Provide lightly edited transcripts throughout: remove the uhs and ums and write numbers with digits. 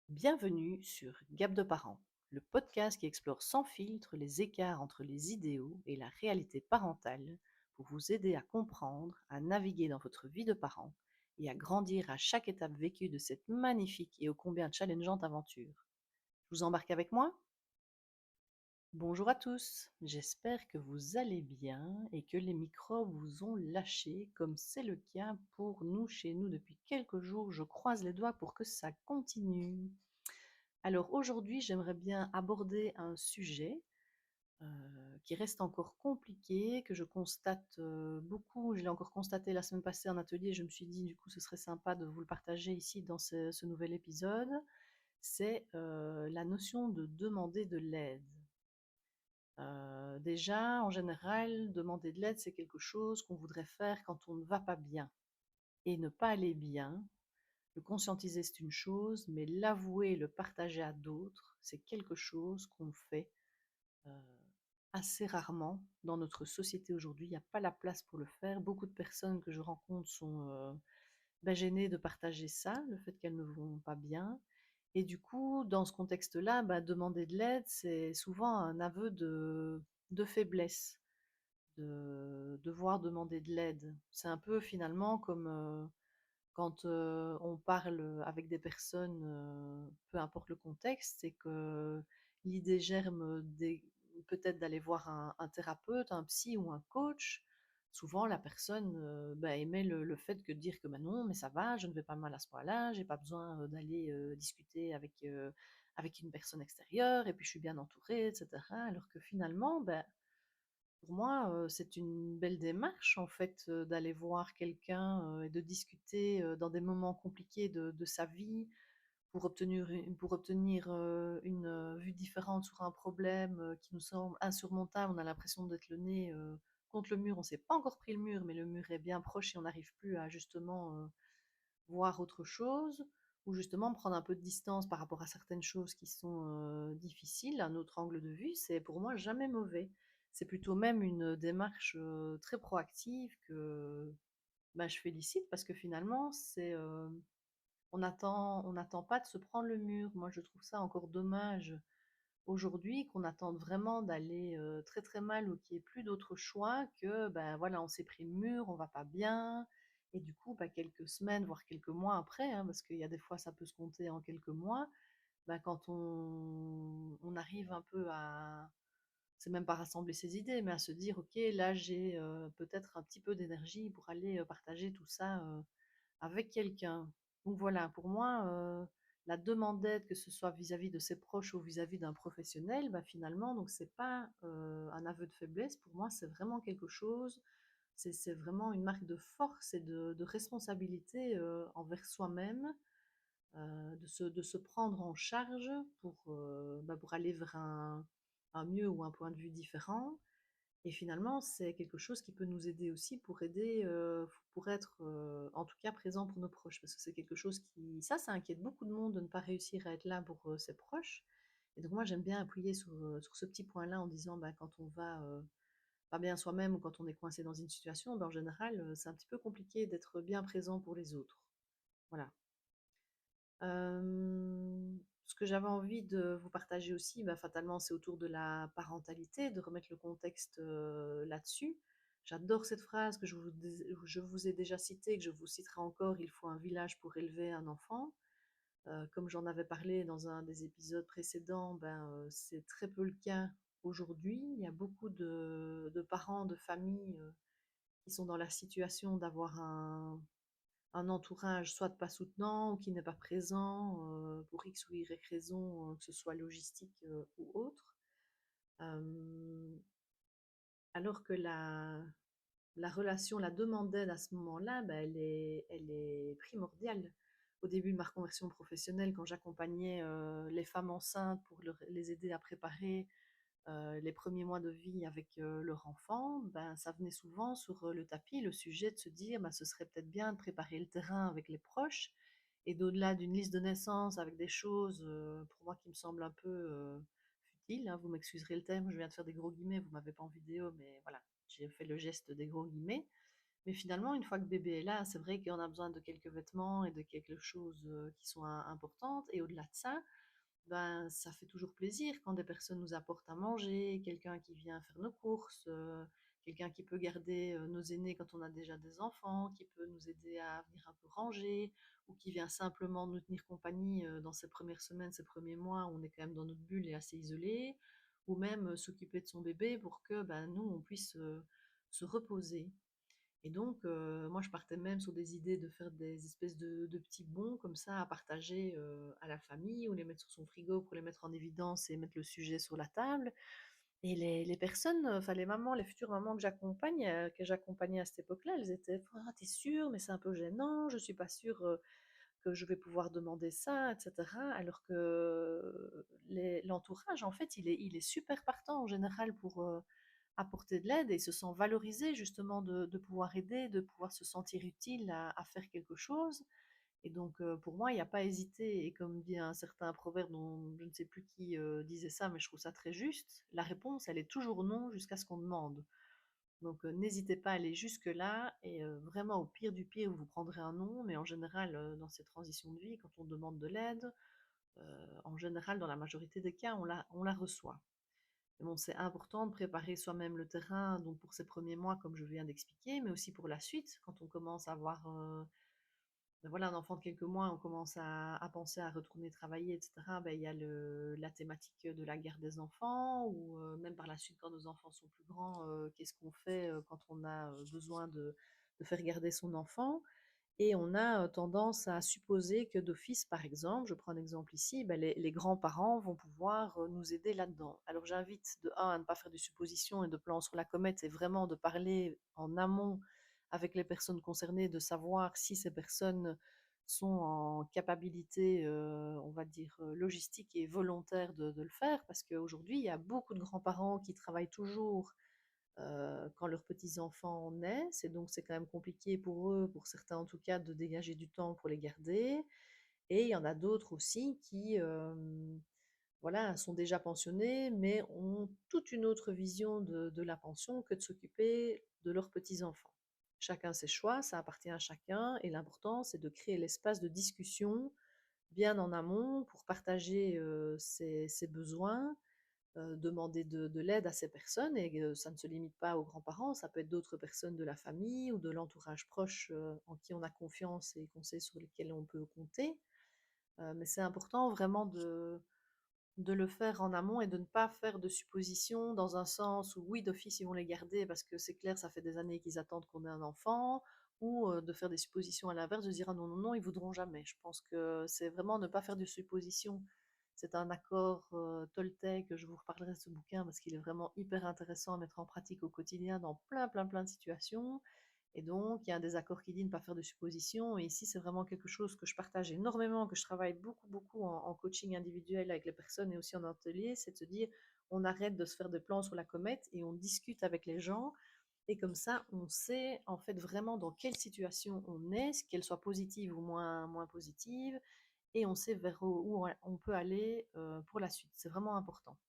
Bienvenue sur Gap de parents, le podcast qui explore sans filtre les écarts entre les idéaux et la réalité parentale pour vous aider à comprendre, à naviguer dans votre vie de parent et à grandir à chaque étape vécue de cette magnifique et ô combien challengeante aventure. Je vous embarque avec moi? Bonjour à tous, j'espère que vous allez bien et que les microbes vous ont lâché comme c'est le cas pour nous chez nous depuis quelques jours. Je croise les doigts pour que ça continue. Alors aujourd'hui, j'aimerais bien aborder un sujet qui reste encore compliqué, que je constate beaucoup. Je l'ai encore constaté la semaine passée en atelier. Je me suis dit, du coup, ce serait sympa de vous le partager ici dans ce nouvel épisode. C'est la notion de demander de l'aide. Déjà, en général, demander de l'aide, c'est quelque chose qu'on voudrait faire quand on ne va pas bien. Et ne pas aller bien, le conscientiser, c'est une chose, mais l'avouer, le partager à d'autres, c'est quelque chose qu'on fait euh, assez rarement dans notre société aujourd'hui. Il n'y a pas la place pour le faire. Beaucoup de personnes que je rencontre sont gênées de partager ça, le fait qu'elles ne vont pas bien. Et du coup, dans ce contexte-là, demander de l'aide, c'est souvent un aveu de faiblesse, de devoir demander de l'aide. C'est un peu finalement comme quand on parle avec des personnes, peu importe le contexte, c'est que l'idée germe peut-être d'aller voir un thérapeute, un psy ou un coach. Souvent, la personne émet le fait que dire que non, mais ça va, je ne vais pas mal à ce point-là, j'ai pas besoin d'aller discuter avec une personne extérieure, et puis je suis bien entourée, etc. Alors que finalement, pour moi, c'est une belle démarche en fait, d'aller voir quelqu'un, et de discuter, dans des moments compliqués de sa vie pour obtenir une, vue différente sur un problème, qui nous semble insurmontable. On a l'impression d'être le nez, contre le mur. On s'est pas encore pris le mur, mais le mur est bien proche et on n'arrive plus à justement, voir autre chose, ou justement prendre un peu de distance par rapport à certaines choses qui sont difficiles. Un autre angle de vue, c'est pour moi jamais mauvais. C'est plutôt même une démarche très proactive que je félicite, parce que finalement, on n'attend pas de se prendre le mur. Moi, je trouve ça encore dommage aujourd'hui qu'on attende vraiment d'aller très très mal ou qu'il n'y ait plus d'autre choix que, voilà, on s'est pris le mur, on va pas bien, et du coup, quelques semaines, voire quelques mois après, hein, parce qu'il y a des fois ça peut se compter en quelques mois, quand on arrive un peu à, c'est même pas rassembler ses idées, mais à se dire, ok, là j'ai peut-être un petit peu d'énergie pour aller partager tout ça avec quelqu'un. Donc voilà, pour moi, la demande d'aide, que ce soit vis-à-vis de ses proches ou vis-à-vis d'un professionnel, finalement, donc c'est pas un aveu de faiblesse. Pour moi, c'est vraiment quelque chose. C'est vraiment une marque de force et de responsabilité envers soi-même, de se prendre en charge pour aller vers un mieux ou un point de vue différent. Et finalement, c'est quelque chose qui peut nous aider aussi pour aider, pour être, en tout cas, présent pour nos proches. Parce que c'est quelque chose qui, ça inquiète beaucoup de monde de ne pas réussir à être là pour ses proches. Et donc moi, j'aime bien appuyer sur ce petit point-là en disant, quand on va pas bien soi-même ou quand on est coincé dans une situation, en général, c'est un petit peu compliqué d'être bien présent pour les autres. Voilà. Ce que j'avais envie de vous partager aussi, fatalement, c'est autour de la parentalité, de remettre le contexte là-dessus. J'adore cette phrase que je vous ai déjà citée, que je vous citerai encore: il faut un village pour élever un enfant. Comme j'en avais parlé dans un des épisodes précédents, c'est très peu le cas aujourd'hui. Il y a beaucoup de parents, de familles qui sont dans la situation d'avoir un entourage soit pas soutenant ou qui n'est pas présent pour X ou Y raison, que ce soit logistique ou autre. Euh, alors que la relation, la demande d'aide à ce moment-là, elle est primordiale. Au début de ma reconversion professionnelle, quand j'accompagnais les femmes enceintes pour les aider à préparer les premiers mois de vie avec leur enfant, ça venait souvent sur le tapis, le sujet de se dire, ce serait peut-être bien de préparer le terrain avec les proches, et d'au-delà d'une liste de naissance avec des choses, pour moi, qui me semblent un peu futiles, hein, vous m'excuserez le terme, je viens de faire des gros guillemets, vous m'avez pas en vidéo, mais voilà, j'ai fait le geste des gros guillemets. Mais finalement, une fois que bébé est là, c'est vrai qu'on a besoin de quelques vêtements et de quelque chose qui sont importantes. Et au-delà de ça, ben, ça fait toujours plaisir quand des personnes nous apportent à manger, quelqu'un qui vient faire nos courses, quelqu'un qui peut garder nos aînés quand on a déjà des enfants, qui peut nous aider à venir un peu ranger, ou qui vient simplement nous tenir compagnie dans ces premières semaines, ces premiers mois où on est quand même dans notre bulle et assez isolé, ou même s'occuper de son bébé pour que ben, nous, on puisse se reposer. Et donc, moi, je partais même sur des idées de faire des espèces de petits bons comme ça à partager à la famille, ou les mettre sur son frigo pour les mettre en évidence et mettre le sujet sur la table. Et les personnes, enfin les mamans, les futures mamans que j'accompagnais à cette époque-là, elles étaient, ah, t'es sûre, mais c'est un peu gênant, je suis pas sûre que je vais pouvoir demander ça, etc. Alors que l'entourage, en fait, il est super partant en général pour apporter de l'aide et il se sent valorisé justement de pouvoir aider, de pouvoir se sentir utile à faire quelque chose. Et donc, pour moi, il n'y a pas hésité. Et comme dit un certain proverbe dont je ne sais plus qui disait ça, mais je trouve ça très juste, la réponse, elle est toujours non jusqu'à ce qu'on demande. Donc, n'hésitez pas à aller jusque-là. Et vraiment, au pire du pire, vous prendrez un non. Mais en général, dans ces transitions de vie, quand on demande de l'aide, en général, dans la majorité des cas, on la reçoit. Mais bon, c'est important de préparer soi-même le terrain, donc pour ces premiers mois, comme je viens d'expliquer, mais aussi pour la suite, quand on commence à avoir ben voilà, un enfant de quelques mois, on commence à penser à retourner travailler, etc. Ben, il y a la thématique de la garde des enfants, ou même par la suite, quand nos enfants sont plus grands, qu'est-ce qu'on fait quand on a besoin de faire garder son enfant. Et on a tendance à supposer que d'office, par exemple, je prends un exemple ici, ben les grands-parents vont pouvoir nous aider là-dedans. Alors j'invite de un à ne pas faire de suppositions et de plans sur la comète, et vraiment de parler en amont avec les personnes concernées, de savoir si ces personnes sont en capacité, on va dire, logistique et volontaire de le faire, parce qu'aujourd'hui, il y a beaucoup de grands-parents qui travaillent toujours quand leurs petits-enfants naissent, et donc c'est quand même compliqué pour eux, pour certains en tout cas, de dégager du temps pour les garder. Et il y en a d'autres aussi qui voilà, sont déjà pensionnés, mais ont toute une autre vision de la pension que de s'occuper de leurs petits-enfants. Chacun ses choix, ça appartient à chacun, et l'important, c'est de créer l'espace de discussion bien en amont pour partager ses besoins, demander de l'aide à ces personnes, et ça ne se limite pas aux grands-parents, ça peut être d'autres personnes de la famille ou de l'entourage proche en qui on a confiance et qu'on sait sur lesquels on peut compter. Mais c'est important vraiment de le faire en amont et de ne pas faire de suppositions dans un sens où oui, d'office, ils vont les garder parce que c'est clair, ça fait des années qu'ils attendent qu'on ait un enfant, ou de faire des suppositions à l'inverse, de se dire ah non, non, non, ils voudront jamais. Je pense que c'est vraiment ne pas faire de suppositions. C'est un accord Toltec, je vous reparlerai de ce bouquin parce qu'il est vraiment hyper intéressant à mettre en pratique au quotidien dans plein, plein, plein de situations. Et donc, il y a un désaccord qui dit ne pas faire de suppositions. Et ici, c'est vraiment quelque chose que je partage énormément, que je travaille beaucoup, beaucoup en coaching individuel avec les personnes et aussi en atelier, c'est de se dire, on arrête de se faire des plans sur la comète et on discute avec les gens. Et comme ça, on sait en fait vraiment dans quelle situation on est, qu'elle soit positive ou moins positive, et on sait vers où on peut aller pour la suite. C'est vraiment important.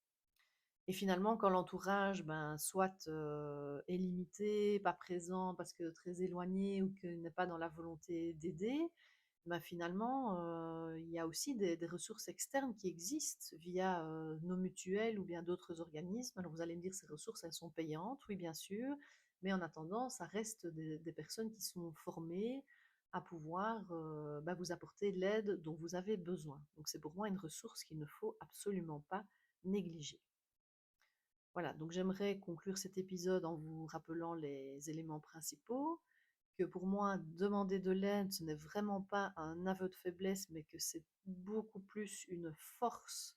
Et finalement, quand l'entourage, ben, soit est limité, pas présent parce que très éloigné, ou qu'il n'est pas dans la volonté d'aider, ben, finalement, il y a aussi des ressources externes qui existent via nos mutuelles ou bien d'autres organismes. Alors vous allez me dire, ces ressources, elles sont payantes, oui bien sûr, mais en attendant, ça reste des personnes qui sont formées à pouvoir ben, vous apporter l'aide dont vous avez besoin. Donc c'est pour moi une ressource qu'il ne faut absolument pas négliger. Voilà, donc j'aimerais conclure cet épisode en vous rappelant les éléments principaux, que pour moi, demander de l'aide, ce n'est vraiment pas un aveu de faiblesse, mais que c'est beaucoup plus une force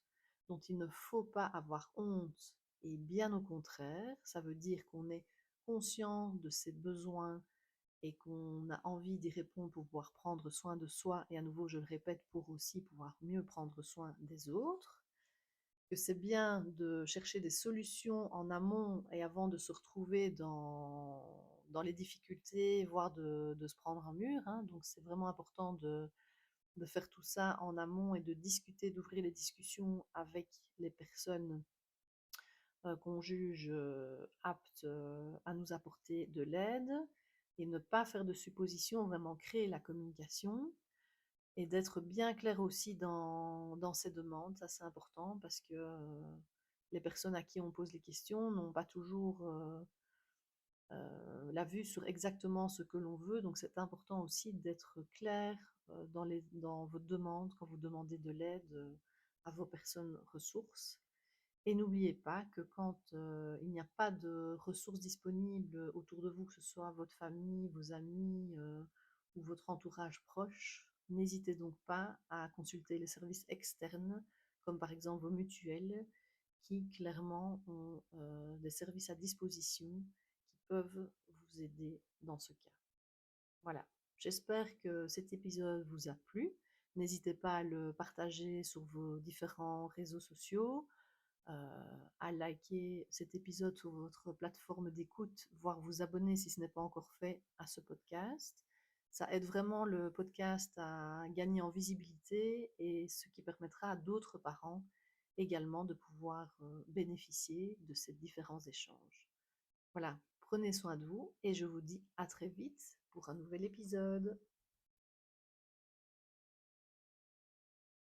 dont il ne faut pas avoir honte, et bien au contraire, ça veut dire qu'on est conscient de ses besoins et qu'on a envie d'y répondre pour pouvoir prendre soin de soi, et à nouveau, je le répète, pour aussi pouvoir mieux prendre soin des autres, que c'est bien de chercher des solutions en amont et avant de se retrouver dans les difficultés, voire de se prendre un mur, hein. Donc c'est vraiment important de faire tout ça en amont et de discuter, d'ouvrir les discussions avec les personnes qu'on juge aptes à nous apporter de l'aide. et ne pas faire de suppositions, vraiment créer la communication et d'être bien clair aussi dans ses demandes. Ça, c'est important parce que les personnes à qui on pose les questions n'ont pas toujours la vue sur exactement ce que l'on veut. Donc, c'est important aussi d'être clair dans votre demande, quand vous demandez de l'aide à vos personnes ressources. Et n'oubliez pas que quand il n'y a pas de ressources disponibles autour de vous, que ce soit votre famille, vos amis ou votre entourage proche, n'hésitez donc pas à consulter les services externes, comme par exemple vos mutuelles, qui clairement ont des services à disposition qui peuvent vous aider dans ce cas. Voilà, j'espère que cet épisode vous a plu. N'hésitez pas à le partager sur vos différents réseaux sociaux, à liker cet épisode sur votre plateforme d'écoute, voire vous abonner si ce n'est pas encore fait à ce podcast. Ça aide vraiment le podcast à gagner en visibilité et ce qui permettra à d'autres parents également de pouvoir bénéficier de ces différents échanges. Voilà, prenez soin de vous et je vous dis à très vite pour un nouvel épisode.